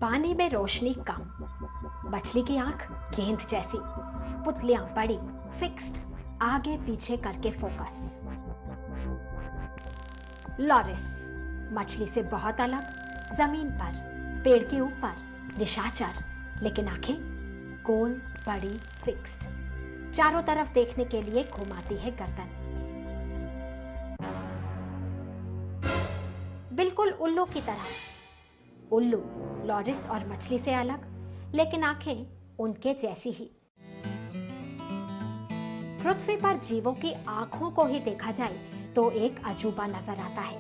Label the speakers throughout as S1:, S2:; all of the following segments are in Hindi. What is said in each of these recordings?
S1: पानी में रोशनी कम, मछली की आंख गेंद जैसी, पुतलियां बड़ी, फिक्स्ड, आगे पीछे करके फोकस। लॉरिस मछली से बहुत अलग, जमीन पर, पेड़ के ऊपर, निशाचर, लेकिन आंखें गोल, बड़ी, फिक्स्ड, चारों तरफ देखने के लिए घुमाती है गर्दन। बिल्कुल उल्लू की तरह। उल्लू लॉरिस और मछली से अलग, लेकिन आंखें उनके जैसी ही। पृथ्वी पर जीवों की आंखों को ही देखा जाए तो एक अजूबा नजर आता है,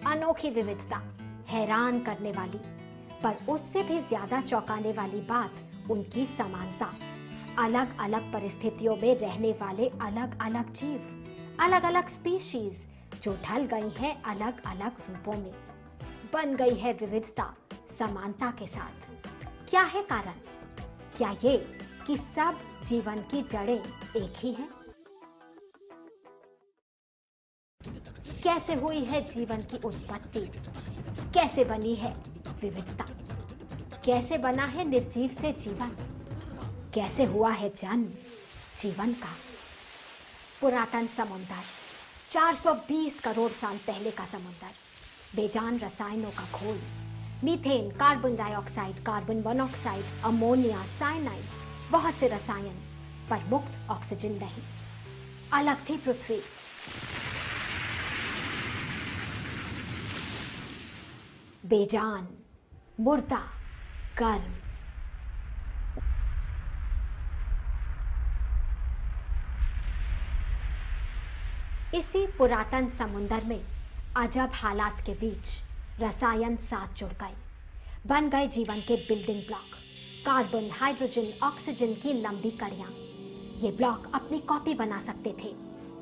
S1: अनोखी विविधता, हैरान करने वाली। पर उससे भी ज्यादा चौंकाने वाली बात उनकी समानता। अलग अलग परिस्थितियों में रहने वाले अलग अलग जीव, अलग अलग स्पीशीज, जो ढल गई हैं अलग अलग रूपों में, बन गई है विविधता समानता के साथ। क्या है कारण? क्या ये कि सब जीवन की जड़ें एक ही हैं? कैसे हुई है जीवन की उत्पत्ति? कैसे बनी है विविधता? कैसे बना है निर्जीव से जीवन? कैसे हुआ है जन्म जीवन का? पुरातन समुद्र, 420 करोड़ साल पहले का समुद्र, बेजान रसायनों का घोल, methane, carbon dioxide, carbon monoxide, ammonia, cyanide, बहुत से रसायन, पर मुक्त ऑक्सीजन नहीं। अलग थी पृथ्वी। बेजान, मुर्दा, गर्म। इसी पुरातन समुद्र में अजब हालात के बीच रसायन साथ जुड़ गए, बन गए जीवन के building block, carbon, hydrogen, oxygen की लंबी कड़ियां। ये ब्लॉक अपनी कॉपी बना सकते थे,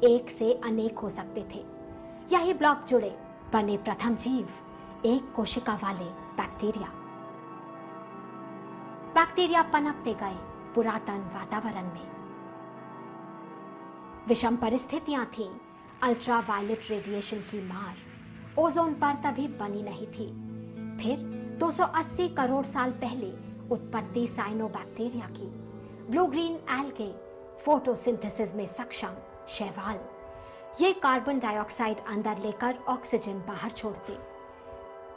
S1: एक से अनेक हो सकते थे। यही ब्लॉक जुड़े बने प्रथम जीव, एक कोशिका वाले बैक्टीरिया। बैक्टीरिया पनपते गए पुरातन वातावरण में। विषम परिस्थितियां थीं, अल्ट्रावायलेट रेडिएशन की मार, ओजोन परत तभी बनी नहीं थी। फिर 280 करोड़ साल पहले उत्पत्ति साइनोबैक्टीरिया की, ब्लू ग्रीन एल्गे, फोटोसिंथेसिस में सक्षम शैवाल। ये कार्बन डाइऑक्साइड अंदर लेकर ऑक्सीजन बाहर छोड़ते।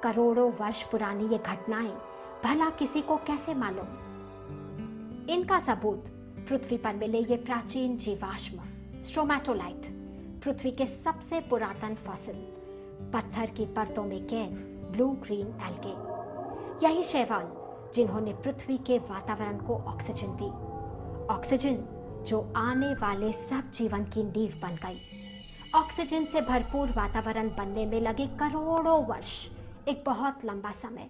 S1: करोड़ों वर्ष पुरानी ये घटनाएं भला किसी को कैसे मालूम? इनका सबूत पृथ्वी पर मिले ये प्राचीन जीवाश्म, स्ट्रोमैटोलाइट, पृथ्वी के सबसे पुरातन फॉसिल, पत्थर की परतों में कैद ब्लू ग्रीन एल्गे। यही शैवाल जिन्होंने पृथ्वी के वातावरण को ऑक्सीजन दी, ऑक्सीजन जो आने वाले सब जीवन की नींव बन गई। ऑक्सीजन से भरपूर वातावरण बनने में लगे करोड़ों वर्ष, एक बहुत लंबा समय।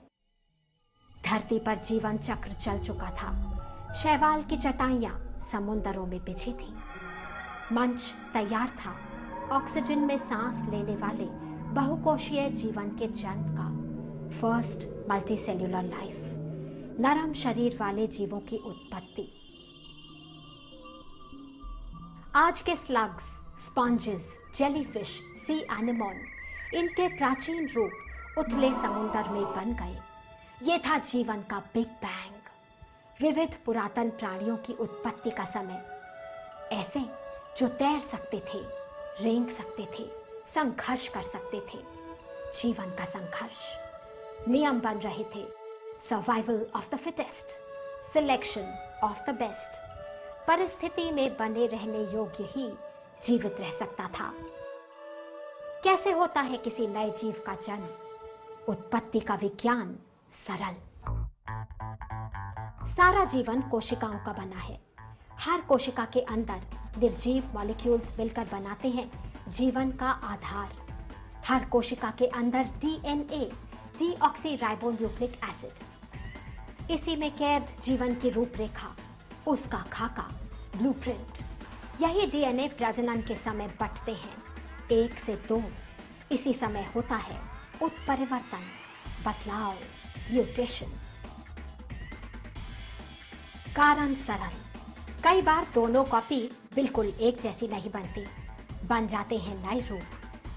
S1: धरती पर जीवन चक्र चल चुका था। शैवाल की चटाइयां समुद्रों में बिछी थीं। मंच तैयार था ऑक्सीजन में सांस लेने वाले बहुकोशीय जीवन के जन्म का। फर्स्ट मल्टीसेल्यूलर लाइफ, नरम शरीर वाले जीवों की उत्पत्ति। आज के स्लग्स, स्पॉन्जेस, जेलीफिश, सी एनेमोन, इनके प्राचीन रूप उथले समुद्र में बन गए। ये था जीवन का बिग बैंग, विविध पुरातन प्राणियों की उत्पत्ति का समय। ऐसे जो तैर सकते थे, रेंग सकते थे, संघर्ष कर सकते थे। जीवन का संघर्ष। नियम बन रहे थे, survival of the fittest, selection of the best. परिस्थिति में बने रहने योग्य ही जीवित रह सकता था। कैसे होता है किसी नए जीव का जन्म? उत्पत्ति का विज्ञान सरल। सारा जीवन कोशिकाओं का बना है। हर कोशिका के अंदर निर्जीव मॉलिक्यूल्स मिलकर बनाते हैं जीवन का आधार। हर कोशिका के अंदर डीएनए, डीऑक्सीराइबोन्यूक्लिक एसिड। इसी में कैद जीवन की रूपरेखा, उसका खाका, ब्लूप्रिंट। यही डीएनए प्रजनन के समय बंटते हैं, 1 से 2। इसी समय होता है उत्परिवर्तन, बदलाव, म्यूटेशन। कारण सरल। कई बार दोनों कॉपी बिल्कुल एक जैसी नहीं बनती, बन जाते हैं नए रूप,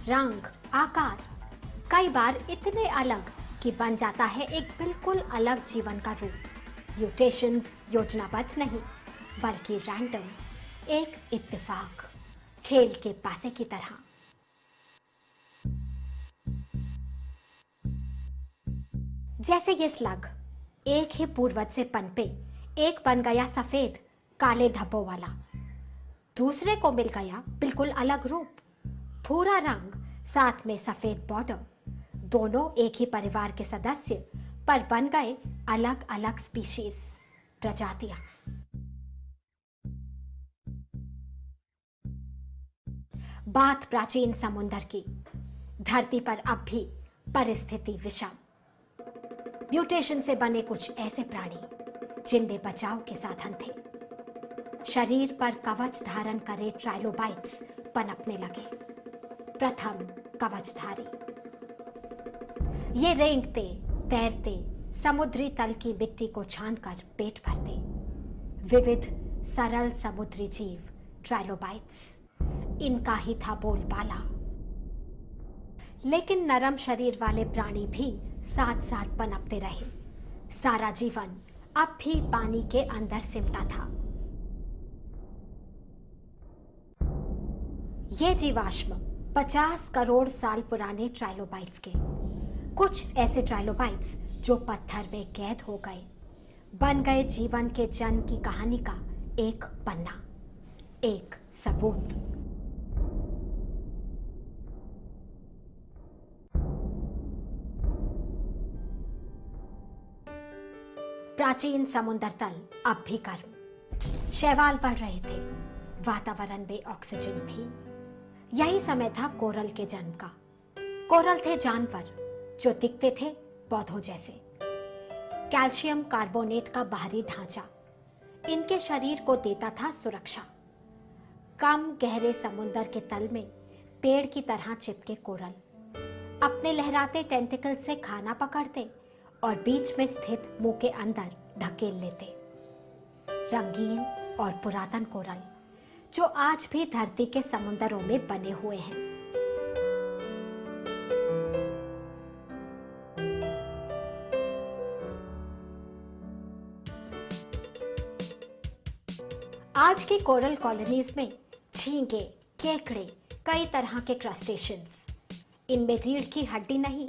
S1: रंग, आकार। कई बार इतने अलग कि बन जाता है एक बिल्कुल अलग जीवन का रूप। म्यूटेशंस योजनाबद्ध नहीं, बल्कि रैंडम, एक इत्तेफाक, खेल के पासे की तरह। जैसे ये स्लग एक ही पूर्वज से पनपे एक बन गया सफेद काले धब्बों वाला, दूसरे को मिल गया बिल्कुल अलग रूप, भूरा रंग साथ में सफेद बॉर्डर। दोनों एक ही परिवार के सदस्य, पर बन गए अलग अलग स्पीशीज, प्रजातियां। बात प्राचीन समुद्र की। धरती पर अब भी परिस्थिति विषम। म्यूटेशन से बने कुछ ऐसे प्राणी जिनमें बचाव के साधन थे। शरीर पर कवच धारण करे ट्राइलोबाइट्स पनपने लगे। प्रथम कवचधारी। ये रेंगते तैरते समुद्री तल की मिट्टी को छानकर पेट भरते। विविध सरल समुद्री जीव ट्राइलोबाइट्स, इनका ही था बोलबाला। लेकिन नरम शरीर वाले प्राणी भी साथ साथ पनपते रहे। सारा जीवन अब भी पानी के अंदर सिमटा था। ये जीवाश्म 50 करोड़ साल पुराने ट्राइलोबाइट्स के। कुछ ऐसे ट्राइलोबाइट्स जो पत्थर में कैद हो गए, बन गए जीवन के जन्म की कहानी का एक पन्ना, एक सबूत। प्राचीन समुद्र तल अब भी गर्म। शैवाल बढ़ रहे थे, वातावरण में ऑक्सीजन भी। यही समय था कोरल के जन्म का। कोरल थे जानवर जो दिखते थे पौधों जैसे। कैल्शियम कार्बोनेट का बाहरी ढांचा इनके शरीर को देता था सुरक्षा। कम गहरे समुद्र के तल में पेड़ की तरह चिपके कोरल अपने लहराते टेंटिकल से खाना पकड़ते और बीच में स्थित मुंह के अंदर ढकेल लेते। रंगीन और पुरातन कोरल जो आज भी धरती के समुद्रों में बने हुए हैं। आज की कोरल कॉलोनीज में झींगे, केकड़े, कई तरह के क्रस्टेशियंस। इनमें रीढ़ की हड्डी नहीं,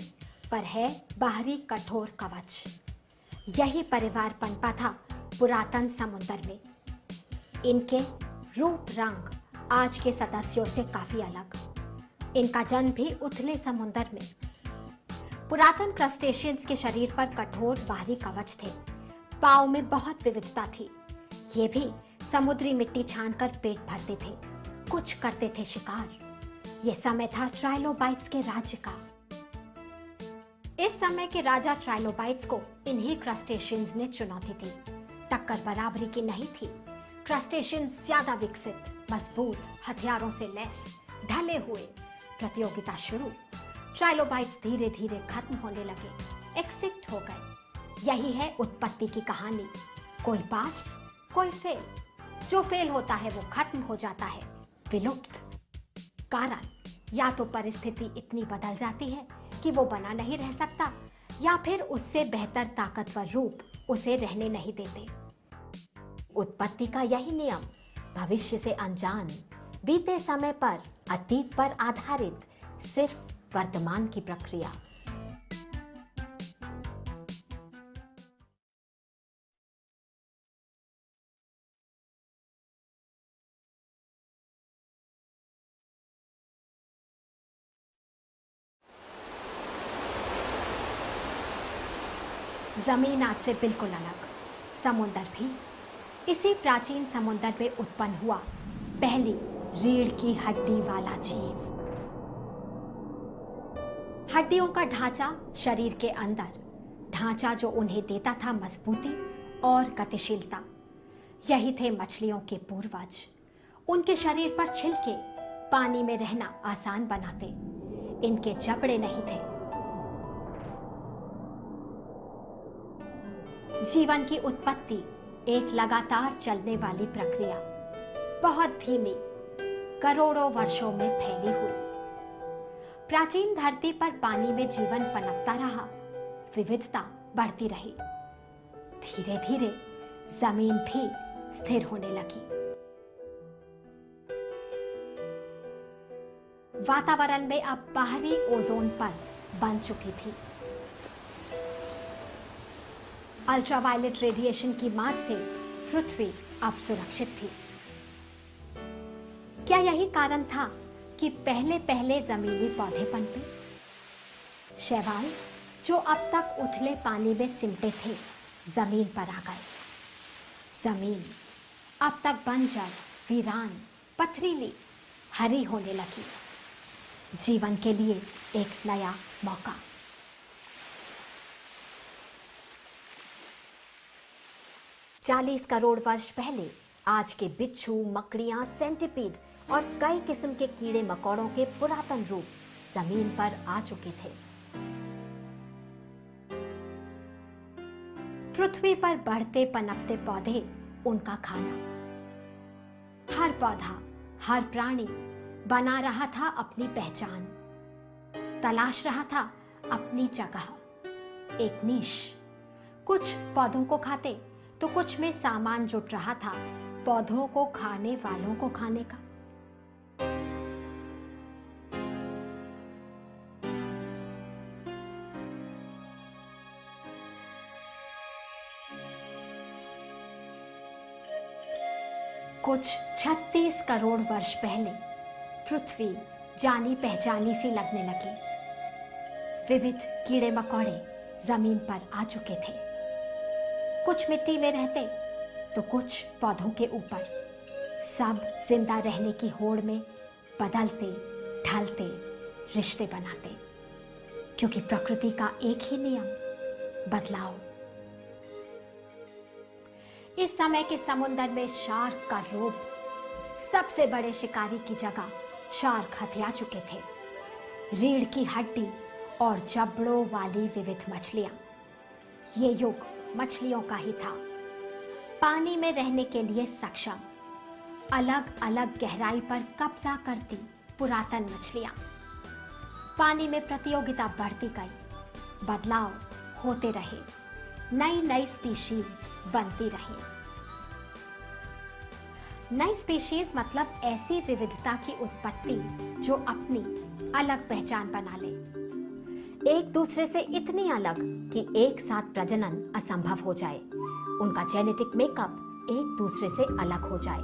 S1: पर है बाहरी कठोर कवच। यही परिवार पनपा था पुरातन समुद्र में। इनके रूप रंग आज के सदस्यों से काफी अलग। इनका जन्म भी उथले समुद्र में। पुरातन क्रस्टेशियंस के शरीर पर कठोर बाहरी कवच थे। पांव में बहुत विविधता थी। ये भी समुद्री मिट्टी छानकर पेट भरते थे, कुछ करते थे शिकार। यह समय था ट्राइलोबाइट्स के राज्य का। इस समय के राजा ट्राइलोबाइट्स को इन्हीं क्रस्टेशियंस ने चुनौती दी। टक्कर बराबरी की नहीं थी। क्रस्टेशियंस ज्यादा विकसित, मजबूत, हथियारों से लैस, ढले हुए। प्रतियोगिता शुरू। ट्राइलोबाइट्स धीरे धीरे खत्म होने लगे, एक्सटिंक्ट हो गए। यही है उत्पत्ति की कहानी। कोई पास, कोई फेल। जो फेल होता है वो खत्म हो जाता है, विलुप्त। कारण या तो परिस्थिति इतनी बदल जाती है कि वो बना नहीं रह सकता, या फिर उससे बेहतर ताकतवर रूप उसे रहने नहीं देते। उत्पत्ति का यही नियम, भविष्य से अनजान, बीते समय पर, अतीत पर आधारित, सिर्फ वर्तमान की प्रक्रिया। जमीन आज से बिल्कुल अलग। समुद्र भी इसी प्राचीन समुद्र में उत्पन्न हुआ पहली रीढ़ की हड्डी वाला जीव। हड्डियों का ढांचा शरीर के अंदर, ढांचा जो उन्हें देता था मजबूती और गतिशीलता। यही थे मछलियों के पूर्वज। उनके शरीर पर छिलके पानी में रहना आसान बनाते। इनके जबड़े नहीं थे। जीवन की उत्पत्ति एक लगातार चलने वाली प्रक्रिया, बहुत धीमी, करोड़ों वर्षों में फैली हुई। प्राचीन धरती पर पानी में जीवन पनपता रहा। विविधता बढ़ती रही। धीरे धीरे जमीन भी स्थिर होने लगी। वातावरण में अब बाहरी ओजोन परत बन चुकी थी। अल्ट्रावायलेट रेडिएशन की मार से पृथ्वी अब सुरक्षित थी। क्या यही कारण था कि पहले पहले जमीनी पौधे पनपे? शैवाल जो अब तक उथले पानी में सिमटे थे, जमीन पर आ गए। जमीन अब तक बंजर, वीरान, पथरीली, हरी होने लगी। जीवन के लिए एक नया मौका। चालीस करोड़ वर्ष पहले आज के बिच्छू, मकड़ियां, सेंटीपीड और कई किस्म के कीड़े मकोड़ों के पुरातन रूप जमीन पर आ चुके थे। पृथ्वी पर बढ़ते पनपते पौधे उनका खाना। हर पौधा, हर प्राणी बना रहा था अपनी पहचान, तलाश रहा था अपनी जगह, एक नीश। कुछ पौधों को खाते तो कुछ में सामान जुट रहा था पौधों को खाने वालों को खाने का। कुछ 36 करोड़ वर्ष पहले पृथ्वी जानी पहचानी सी लगने लगी। विविध कीड़े मकोड़े जमीन पर आ चुके थे। कुछ मिट्टी में रहते तो कुछ पौधों के ऊपर। सब जिंदा रहने की होड़ में बदलते, ढलते, रिश्ते बनाते, क्योंकि प्रकृति का एक ही नियम, बदलाव। इस समय के समुद्र में शार्क का रोब, सबसे बड़े शिकारी की जगह शार्क हथिया चुके थे। रीढ़ की हड्डी और जबड़ों वाली विविध मछलियां। ये युग मछलियों का ही था, पानी में रहने के लिए सक्षम, अलग अलग गहराई पर कब्जा करती पुरातन मछलियां। पानी में प्रतियोगिता बढ़ती गई, बदलाव होते रहे, नई नई स्पीशीज बनती रही। नई स्पीशीज मतलब ऐसी विविधता की उत्पत्ति जो अपनी अलग पहचान बना ले, एक दूसरे से इतनी अलग कि एक साथ प्रजनन असंभव हो जाए, उनका जेनेटिक मेकअप एक दूसरे से अलग हो जाए।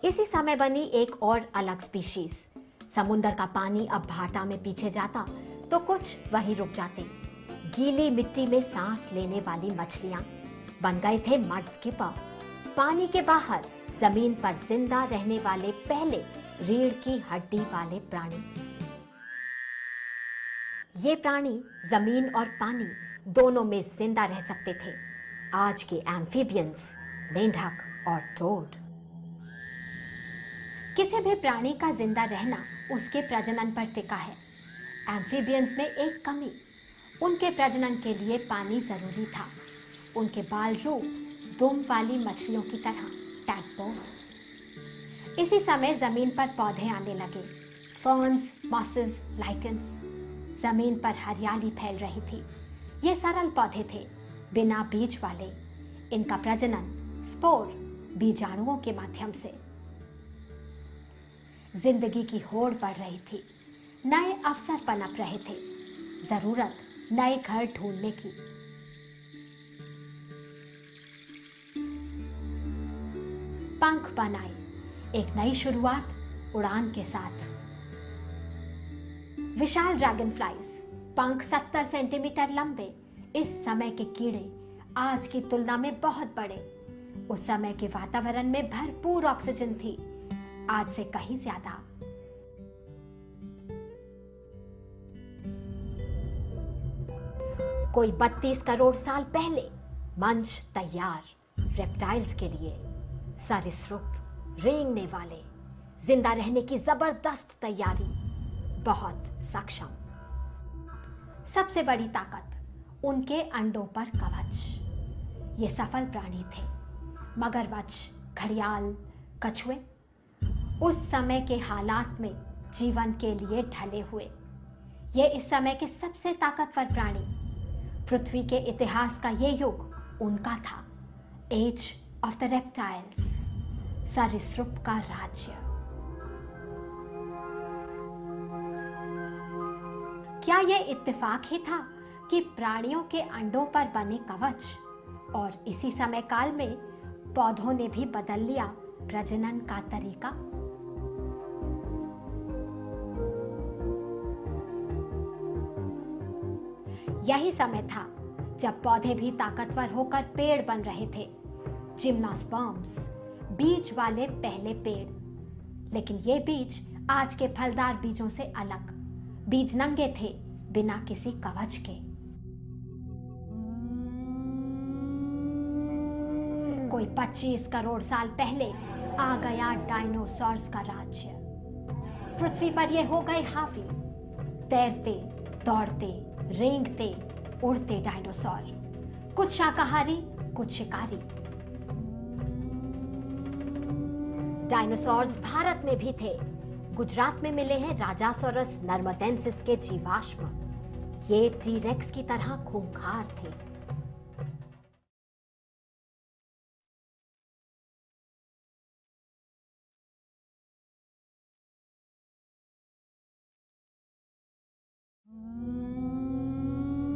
S1: इसी समय बनी एक और अलग स्पीशीज। समुद्र का पानी अब भाटा में पीछे जाता तो कुछ वहीं रुक जाते। गीली मिट्टी में सांस लेने वाली मछलियां बन गए थे मड स्किपर। पानी के बाहर जमीन पर जिंदा रहने वाले पहले रीढ़ की हड्डी वाले प्राणी। ये प्राणी जमीन और पानी दोनों में जिंदा रह सकते थे। आज के एम्फीबियंस, मेंढक और टोड। किसी भी प्राणी का जिंदा रहना उसके प्रजनन पर टिका है। एम्फीबियंस में एक कमी, उनके प्रजनन के लिए पानी जरूरी था। उनके बाल रूप दुम वाली मछलियों की तरह, टैडपोल। इसी समय जमीन पर पौधे आने लगे, फर्न्स, मॉसेस, लाइकेंस। जमीन पर हरियाली फैल रही थी। ये सरल पौधे थे, बिना बीज वाले। इनका प्रजनन स्पोर, बीजाणुओं के माध्यम से। जिंदगी की होड़ बढ़ रही थी, नए अवसर पनप रहे थे, जरूरत नए घर ढूंढने की। पंख बनाए, एक नई शुरुआत उड़ान के साथ। विशाल ड्रैगन फ्लाइज, पंख 70 सेंटीमीटर लंबे। इस समय के कीड़े आज की तुलना में बहुत बड़े। उस समय के वातावरण में भरपूर ऑक्सीजन थी, आज से कहीं ज्यादा। कोई 32 करोड़ साल पहले मंच तैयार रेप्टाइल्स के लिए। सरीसृप, रेंगने वाले, जिंदा रहने की जबरदस्त तैयारी, बहुत सक्षम। सबसे बड़ी ताकत उनके अंडों पर कवच। ये सफल प्राणी थे। मगरमच्छ, घड़ियाल, कछुए उस समय के हालात में जीवन के लिए ढले हुए। ये इस समय के सबसे ताकतवर प्राणी। पृथ्वी के इतिहास का ये युग उनका था। एज ऑफ द रेप्टाइल्स, सरीसृप का राज्य। क्या यह इत्तेफाक ही था कि प्राणियों के अंडों पर बने कवच और इसी समय काल में पौधों ने भी बदल लिया प्रजनन का तरीका? यही समय था जब पौधे भी ताकतवर होकर पेड़ बन रहे थे। जिम्नोस्पर्म्स, बीज वाले पहले पेड़। लेकिन ये बीज आज के फलदार बीजों से अलग। बीज नंगे थे, बिना किसी कवच के। कोई 25 करोड़ साल पहले आ गया डायनासोर्स का राज्य। पृथ्वी पर ये हो गए हावी। तैरते, दौड़ते, रेंगते, उड़ते डायनासोर। कुछ शाकाहारी, कुछ शिकारी। डायनासोर्स भारत में भी थे। गुजरात में मिले हैं राजासोरस नर्मदेंसिस के जीवाश्म। ये टी-रेक्स की तरह खूंखार थे।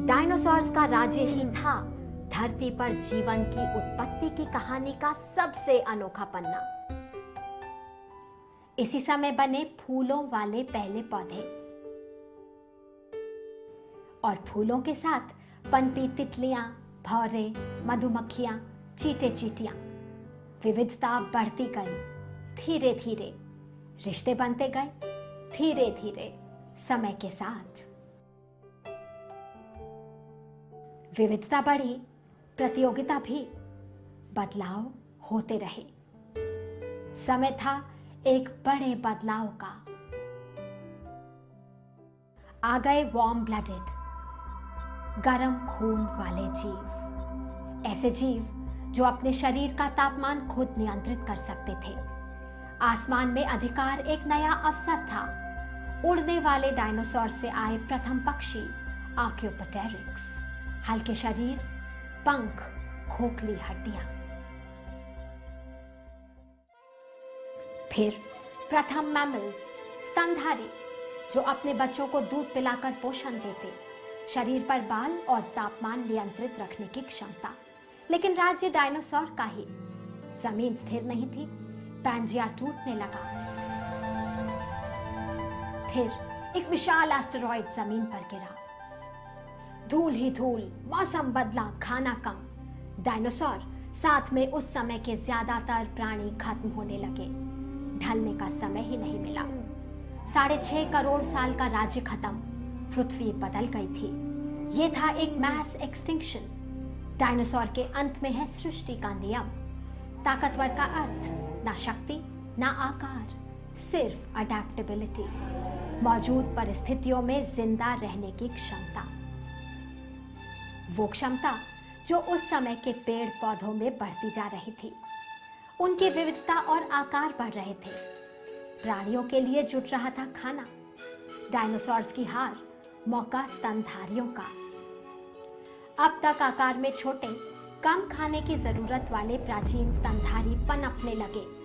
S1: डायनासोर्स का राज्य ही था धरती पर जीवन की उत्पत्ति की कहानी का सबसे अनोखा पन्ना। इसी समय बने फूलों वाले पहले पौधे और फूलों के साथ पनपी तितलियां, भौरे, मधुमक्खियां, चींटे चींटियां। विविधता बढ़ती गई। धीरे धीरे रिश्ते बनते गए, धीरे धीरे समय के साथ। विविधता बढ़ी, प्रतियोगिता भी, बदलाव होते रहे। समय था एक बड़े बदलाव का। आ गए वार्म ब्लडेड, गर्म खून वाले जीव। ऐसे जीव जो अपने शरीर का तापमान खुद नियंत्रित कर सकते थे। आसमान में अधिकार एक नया अवसर था। उड़ने वाले डायनासोर से आए प्रथम पक्षी आर्कियोप्टेरिक्स। हल्के शरीर, पंख, खोखली हड्डियां। फिर प्रथम मैमल्स, स्तनधारी, जो अपने बच्चों को दूध पिलाकर पोषण देते। शरीर पर बाल और तापमान नियंत्रित रखने की क्षमता। लेकिन राज्य डायनासोर का ही। जमीन स्थिर नहीं थी, पैंजिया टूटने लगा। फिर एक विशाल एस्टेरॉइड जमीन पर गिरा। धूल ही धूल, मौसम बदला, खाना कम। डायनासोर, साथ में उस समय के ज्यादातर प्राणी खत्म होने लगे। ढलने का समय ही नहीं मिला। 6.5 करोड़ साल का राज्य खत्म। पृथ्वी बदल गई थी। यह था एक मैस एक्सटिंक्शन। डायनासोर के अंत में है सृष्टि का नियम। ताकतवर का अर्थ ना शक्ति, ना आकार, सिर्फ अडैप्टेबिलिटी। मौजूद परिस्थितियों में जिंदा रहने की क्षमता। वो क्षमता जो उस समय के पेड़ पौधों में बढ़ती जा रही थी। उनकी विविधता और आकार बढ़ रहे थे। प्राणियों के लिए जुट रहा था खाना। डायनासोर्स की हार, मौका स्तनधारियों का। अब तक आकार में छोटे, कम खाने की जरूरत वाले प्राचीन स्तनधारी पनपने लगे।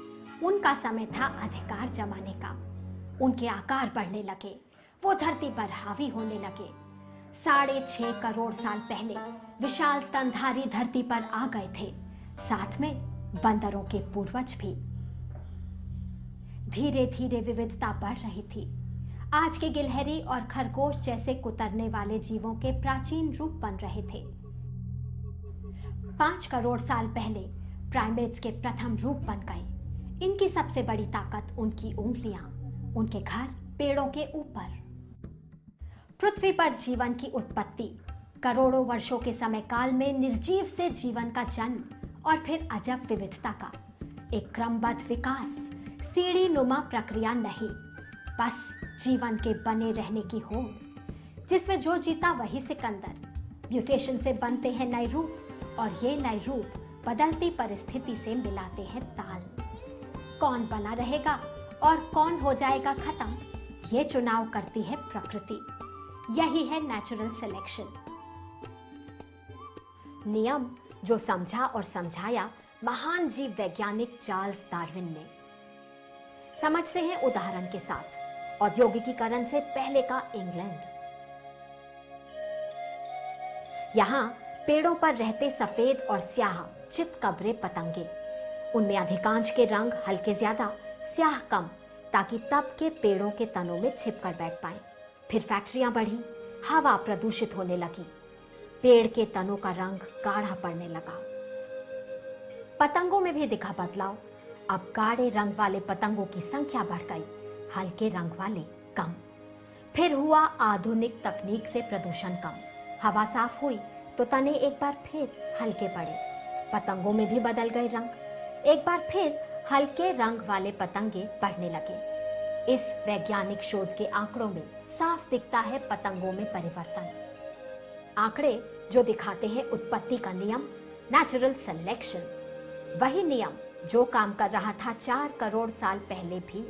S1: उनका समय था अधिकार जमाने का। उनके आकार बढ़ने लगे। वो धरती पर हावी होने लगे। 6.5 करोड़ साल पहले विशाल स्तनधारी धरती पर आ गए थे। साथ में बंदरों के पूर्वज भी। धीरे धीरे विविधता बढ़ रही थी। आज के गिलहरी और खरगोश जैसे कुतरने वाले जीवों के प्राचीन रूप बन रहे थे। 5 करोड़ साल पहले प्राइमेट्स के प्रथम रूप बन गए। इनकी सबसे बड़ी ताकत उनकी उंगलियां, उनके घर पेड़ों के ऊपर। पृथ्वी पर जीवन की उत्पत्ति, करोड़ों वर्षों के समय काल में निर्जीव से जीवन का जन्म और फिर अजब विविधता का एक क्रमबद्ध विकास। सीढ़ी नुमा प्रक्रिया नहीं, बस जीवन के बने रहने की होड़, जिसमें जो जीता वही सिकंदर। म्यूटेशन से बनते हैं नए रूप और ये नए रूप बदलती परिस्थिति से मिलाते हैं ताल। कौन बना रहेगा और कौन हो जाएगा खत्म, ये चुनाव करती है प्रकृति। यही है नेचुरल सिलेक्शन। नियम जो समझा और समझाया महान जीव वैज्ञानिक चार्ल्स डार्विन ने। समझते हैं उदाहरण के साथ औद्योगिकीकरण से पहले का इंग्लैंड। यहां पेड़ों पर रहते सफेद और स्याह चितकबरे पतंगे, उनमें अधिकांश के रंग हल्के ज्यादा, स्याह कम, ताकि तब के पेड़ों के तनों में छिपकर बैठ पाएं। फिर फैक्ट्रियां बढ़ी, हवा प्रदूषित होने लगी, पेड़ के तनों का रंग गाढ़ा पड़ने लगा। पतंगों में भी दिखा बदलाव। अब गाढ़े रंग वाले पतंगों की संख्या बढ़ गई, हल्के रंग वाले कम। फिर हुआ आधुनिक तकनीक से प्रदूषण कम, हवा साफ हुई तो तने एक बार फिर हल्के पड़े, पतंगों में भी बदल गए रंग, एक बार फिर हल्के रंग वाले पतंगे बढ़ने लगे। इस वैज्ञानिक शोध के आंकड़ों में साफ दिखता है पतंगों में परिवर्तन। आंकड़े जो दिखाते हैं उत्पत्ति का नियम, नेचुरल सिलेक्शन, वही नियम जो काम कर रहा था 4 करोड़ साल पहले भी।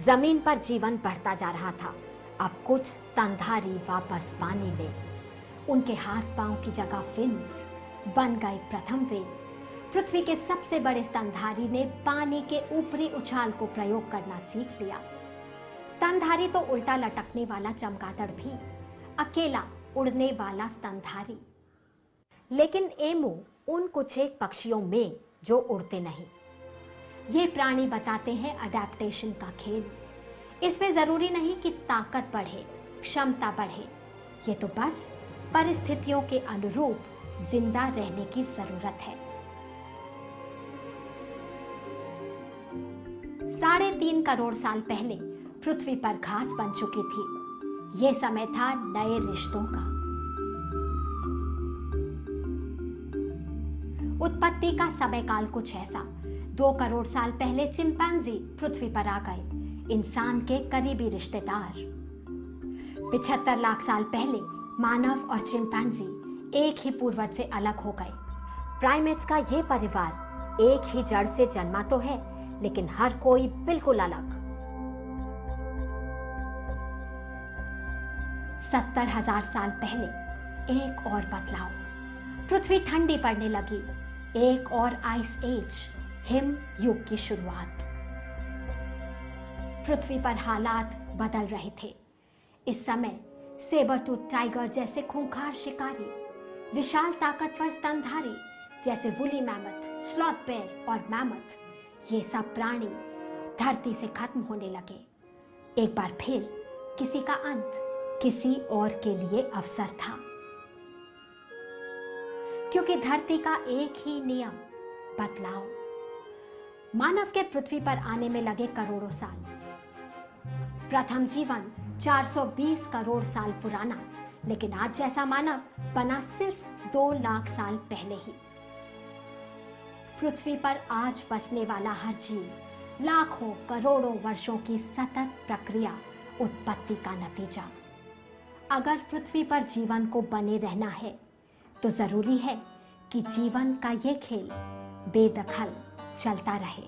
S1: जमीन पर जीवन बढ़ता जा रहा था। अब कुछ स्तनधारी वापस पानी में, उनके हाथ पांव की जगह फिन्स बन गए प्रथम वे। पृथ्वी के सबसे बड़े स्तनधारी ने पानी के ऊपरी उछाल को प्रयोग करना सीख लिया। स्तनधारी तो उल्टा लटकने वाला चमगादड़ भी, अकेला उड़ने वाला स्तनधारी। लेकिन एमू उन कुछ एक पक्षियों में जो उड़ते नहीं। ये प्राणी बताते हैं अडैप्टेशन का खेल। इसमें जरूरी नहीं कि ताकत बढ़े, क्षमता बढ़े, ये तो बस परिस्थितियों के अनुरूप जिंदा रहने की जरूरत है। 3.5 करोड़ साल पहले पृथ्वी पर घास बन चुकी थी। यह समय था नए रिश्तों का। उत्पत्ति का समय काल कुछ ऐसा। 2 करोड़ साल पहले चिंपैंजी पृथ्वी पर आ गए, इंसान के करीबी रिश्तेदार। 75 लाख साल पहले मानव और चिंपैंजी एक ही पूर्वज से अलग हो गए। प्राइमेट्स का यह परिवार एक ही जड़ से जन्मा तो है, लेकिन हर कोई बिल्कुल अलग। 70,000 साल पहले एक और बदलाव। पृथ्वी ठंडी पड़ने लगी, एक और आइस एज, हिम युग की शुरुआत। पृथ्वी पर हालात बदल रहे थे। इस समय सेबरटूथ टाइगर जैसे खूंखार शिकारी, विशाल ताकतवर स्तनधारी जैसे वुली मैमथ, स्लॉथ बेयर और मैमथ, ये सब प्राणी धरती से खत्म होने लगे। एक बार फिर किसी का अंत किसी और के लिए अवसर था, क्योंकि धरती का एक ही नियम, बदलाव। मानव के पृथ्वी पर आने में लगे करोड़ों साल। प्रथम जीवन 420 करोड़ साल पुराना, लेकिन आज जैसा मानव बना सिर्फ 2 लाख साल पहले ही। पृथ्वी पर आज बसने वाला हर जीव लाखों करोड़ों वर्षों की सतत प्रक्रिया, उत्पत्ति का नतीजा। अगर पृथ्वी पर जीवन को बने रहना है तो जरूरी है कि जीवन का यह खेल बेदखल चलता रहे।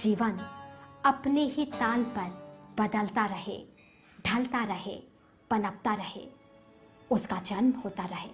S1: जीवन अपनी ही ताल पर बदलता रहे, ढलता रहे, पनपता रहे, उसका जन्म होता रहे।